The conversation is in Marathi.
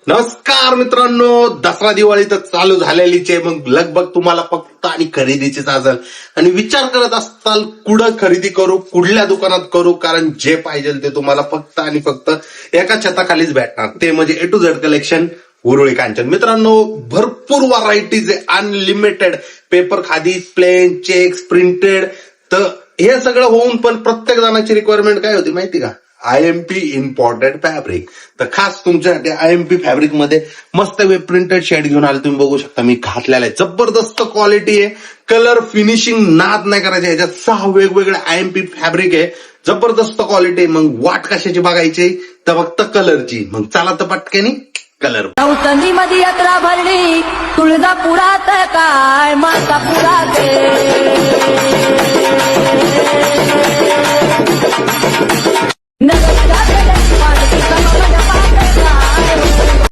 नमस्कार मित्रांनो, दसरा दिवाळी तर चालू झालेलीच आहे. मग लगबग तुम्हाला फक्त आणि खरेदीचीच असेल आणि विचार करत असताल कुठं खरेदी करू, कुठल्या दुकानात करू, कारण जे पाहिजे ते तुम्हाला फक्त आणि फक्त एका छताखालीच भेटणार, ते म्हणजे A to Z collection Uruli Kanchan. मित्रांनो, भरपूर व्हरायटीज आहे, unlimited paper khadi, plain, checks, printed. तर हे सगळं होऊन पण प्रत्येक जणाची रिक्वायरमेंट काय होती माहिती का? IMP imported fabric. तर खास तुमच्यासाठी IMP फॅब्रिक मध्ये मस्त वेब प्रिंटेड शेड घेऊन आले. तुम्ही बघू शकता, मी घातलेला आहे. जबरदस्त क्वालिटी आहे, कलर फिनिशिंग नाद नाही करायचे. ह्याच्यात 6 वेगवेगळे IMP फॅब्रिक आहे, जबरदस्त क्वालिटी. मग वाट कशाची बघायची तर फक्त कलरची. मग चला तर पटकनी कलर. नवतंदी मध्ये यात्रा भरली, तुळजापुरात काय मातापुरात